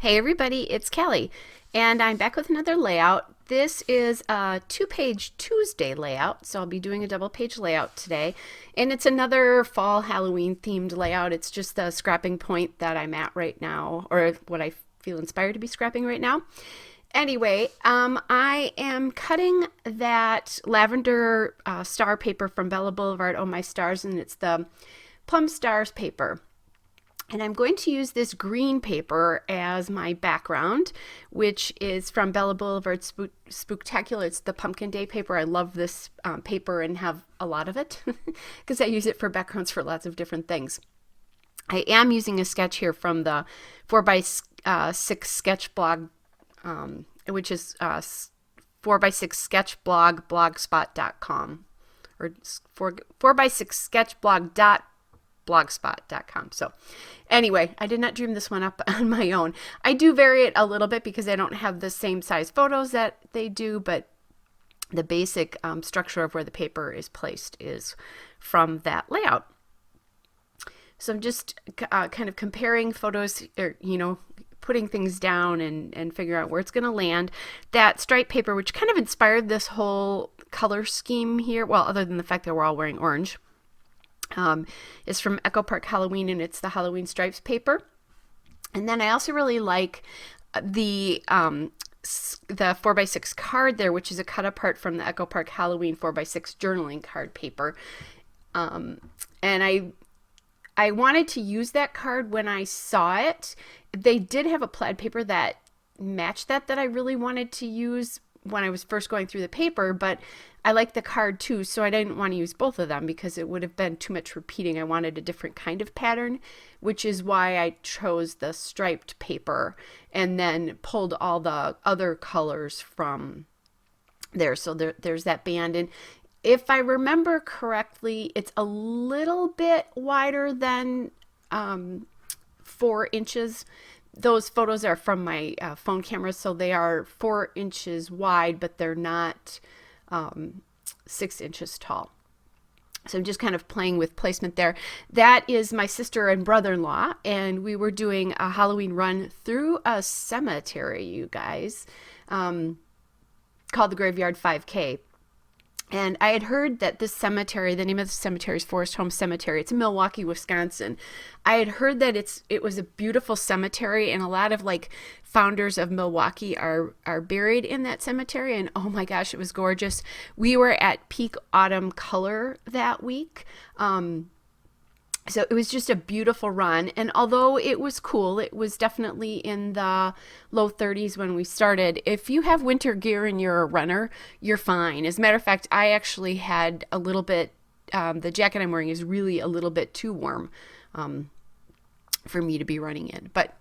Hey everybody, it's Kelly, and I'm back with another layout. This is a two-page Tuesday layout, so I'll be doing a double-page layout today. And it's another fall Halloween themed layout. It's just the scrapping point that I'm at right now, or what I feel inspired to be scrapping right now. Anyway, I am cutting that lavender star paper from Bella Boulevard, Oh My Stars, and it's the Plum Stars paper. And I'm going to use this green paper as my background, which is from Bella Boulevard Spooktacular. It's the Pumpkin Day paper. I love this paper and have a lot of it because I use it for backgrounds for lots of different things. I am using a sketch here from the 4x6 sketch blog, which is 4x6 sketch blog blogspot.com, or 4x6 sketch blogspot.com. So anyway, I did not dream this one up on my own. I do vary it a little bit because I don't have the same size photos that they do, but the basic structure of where the paper is placed is from that layout. So I'm just kind of comparing photos, or, putting things down and figure out where it's going to land. That stripe paper, which kind of inspired this whole color scheme here, well, other than the fact that we're all wearing orange, is from Echo Park Halloween, and it's the Halloween stripes paper. And then I also really like the 4x6 card there, which is a cut apart from the Echo Park Halloween 4x6 journaling card paper. And I wanted to use that card when I saw it. They did have a plaid paper that matched that I really wanted to use when I was first going through the paper, but I like the card too, so I didn't want to use both of them because it would have been too much repeating. I wanted a different kind of pattern, which is why I chose the striped paper and then pulled all the other colors from there. So there's that band. And if I remember correctly, it's a little bit wider than 4 inches. Those photos are from my phone camera, so they are 4 inches wide, but they're not 6 inches tall. So I'm just kind of playing with placement there. That is my sister and brother-in-law, and we were doing a Halloween run through a cemetery, you guys, called the Graveyard 5K. And I had heard that this cemetery, the name of the cemetery is Forest Home Cemetery. It's in Milwaukee, Wisconsin. I had heard that it was a beautiful cemetery, and a lot of founders of Milwaukee are buried in that cemetery. And oh my gosh, it was gorgeous. We were at peak autumn color that week. So it was just a beautiful run. And although it was cool, it was definitely in the low 30s when we started. If you have winter gear and you're a runner, you're fine. As a matter of fact, I actually had a little bit, the jacket I'm wearing is really a little bit too warm for me to be running in. But,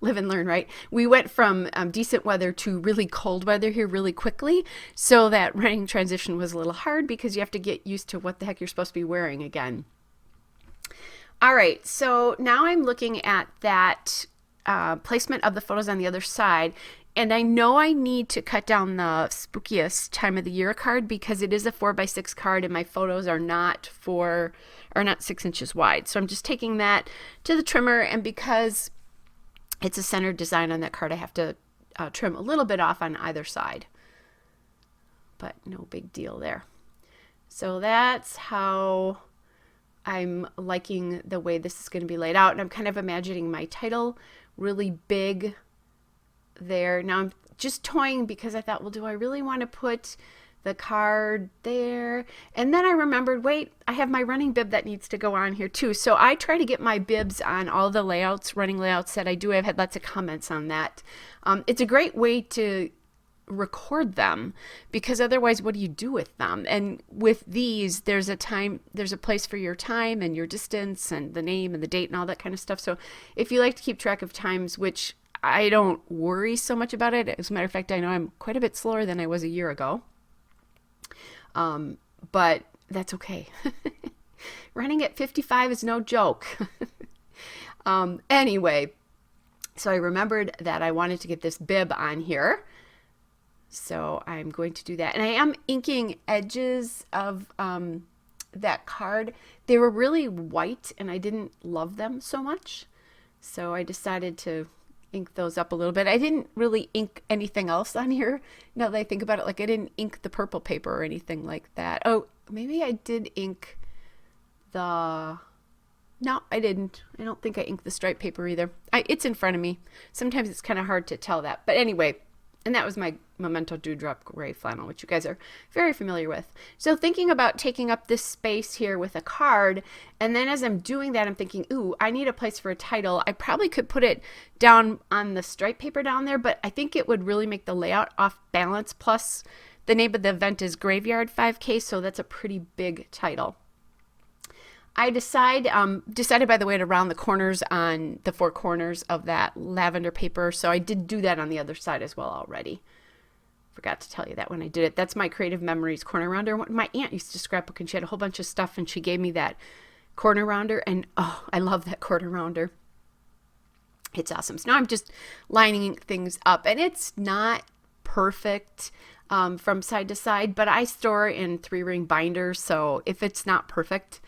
live and learn, right? We went from decent weather to really cold weather here really quickly. So that running transition was a little hard because you have to get used to what the heck you're supposed to be wearing again. All right, so now I'm looking at that placement of the photos on the other side, and I know I need to cut down the spookiest time of the year card because it is a 4x6 card, and my photos are not 6 inches wide. So I'm just taking that to the trimmer, and because it's a centered design on that card, I have to trim a little bit off on either side, but no big deal there. So that's how I'm liking the way this is going to be laid out, and I'm kind of imagining my title really big there. Now I'm just toying because I thought, well, do I really want to put the card there? And then I remembered, wait, I have my running bib that needs to go on here too. So I try to get my bibs on all the layouts, running layouts that I do. I've had lots of comments on that. It's a great way to record them because otherwise what do you do with them? And with these, there's a place for your time and your distance and the name and the date and all that kind of stuff. So if you like to keep track of times, which I don't worry so much about it, as a matter of fact, I know I'm quite a bit slower than I was a year ago, but that's okay. Running at 55 is no joke. Anyway, so I remembered that I wanted to get this bib on here. So I'm going to do that. And I am inking edges of that card. They were really white and I didn't love them so much. So I decided to ink those up a little bit. I didn't really ink anything else on here. Now that I think about it, like I didn't ink the purple paper or anything like that. Oh, maybe I did ink the... No, I didn't. I don't think I inked the stripe paper either. It's in front of me. Sometimes it's kind of hard to tell that. But anyway, and that was my Memento Dewdrop Gray flannel, which you guys are very familiar with. So thinking about taking up this space here with a card, and then as I'm doing that, I'm thinking, ooh, I need a place for a title. I probably could put it down on the stripe paper down there, but I think it would really make the layout off balance. Plus, the name of the event is Graveyard 5K, so that's a pretty big title. I decided, by the way, to round the corners on the 4 corners of that lavender paper. So I did do that on the other side as well already. Forgot to tell you that when I did it. That's my Creative Memories corner rounder. My aunt used to scrapbook, and she had a whole bunch of stuff, and she gave me that corner rounder. And oh, I love that corner rounder. It's awesome. So now I'm just lining things up, and it's not perfect from side to side, but I store in 3-ring binders. So if it's not perfect,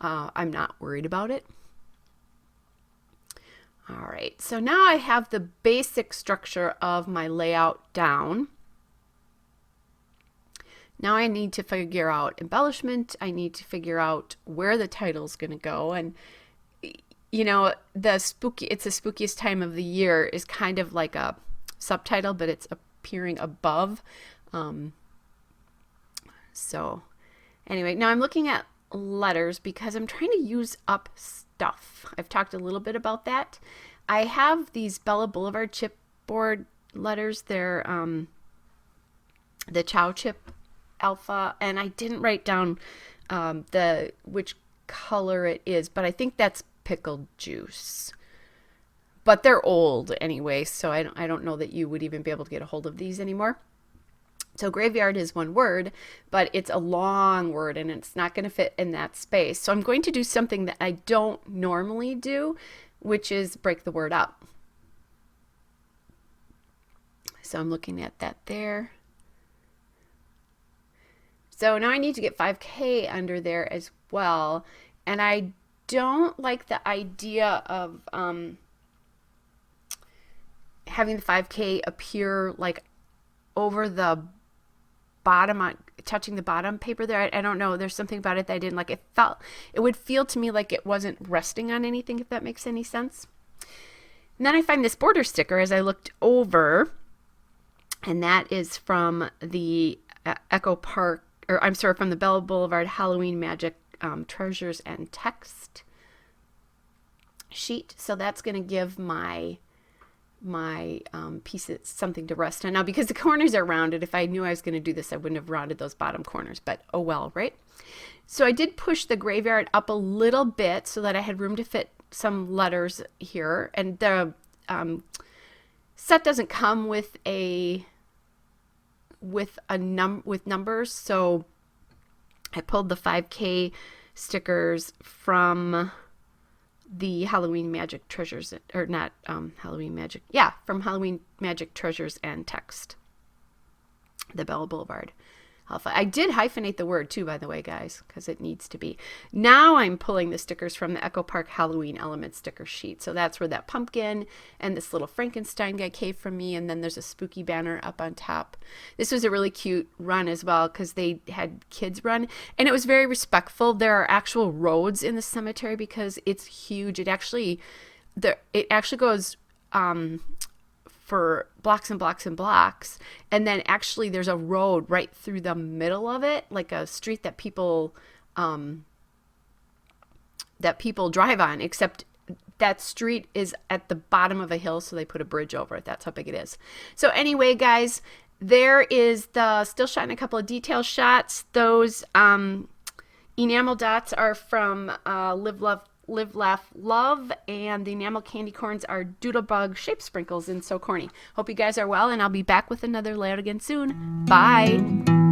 I'm not worried about it. All right, so now I have the basic structure of my layout down. Now I need to figure out embellishment. I need to figure out where the title's going to go. And, you know, it's the spookiest time of the year is kind of like a subtitle, but it's appearing above. So anyway, now I'm looking at letters because I'm trying to use up stuff. I've talked a little bit about that. I have these Bella Boulevard chipboard letters. They're the Chow Chip Alpha, and I didn't write down which color it is, but I think that's pickled juice. But they're old anyway, so I don't know that you would even be able to get a hold of these anymore. So graveyard is one word, but it's a long word and it's not going to fit in that space. So I'm going to do something that I don't normally do, which is break the word up. So I'm looking at that there. So now I need to get 5K under there as well. And I don't like the idea of having the 5K appear like over the bottom, touching the bottom paper there. I don't know. There's something about it that I didn't like. It would feel to me like it wasn't resting on anything, if that makes any sense. And then I find this border sticker as I looked over, and that is from the Echo Park, or I'm sorry, from the Bella Boulevard Halloween Magic Treasures and Text sheet. So that's going to give my pieces something to rest on. Now, because the corners are rounded, if I knew I was going to do this, I wouldn't have rounded those bottom corners, but oh well, right? So I did push the graveyard up a little bit so that I had room to fit some letters here. And the set doesn't come with numbers, so I pulled the 5K stickers from the Halloween Magic Treasures, or not Halloween Magic, yeah, from Halloween Magic Treasures and Text, the Bella Boulevard Alpha. I did hyphenate the word too, by the way, guys, because it needs to be. Now I'm pulling the stickers from the Echo Park Halloween Element sticker sheet. So that's where that pumpkin and this little Frankenstein guy came from me, and then there's a spooky banner up on top. This was a really cute run as well because they had kids run, and it was very respectful. There are actual roads in the cemetery because it's huge. It actually goes for blocks and blocks and blocks, and then actually there's a road right through the middle of it, like a street that people drive on, except that street is at the bottom of a hill, so they put a bridge over it. That's how big it is. So anyway, guys, there is the still shot and a couple of detail shots. Those enamel dots are from Live, Laugh, Love, and the enamel candy corns are Doodlebug Shape Sprinkles in So Corny. Hope you guys are well, and I'll be back with another layout again soon. Bye!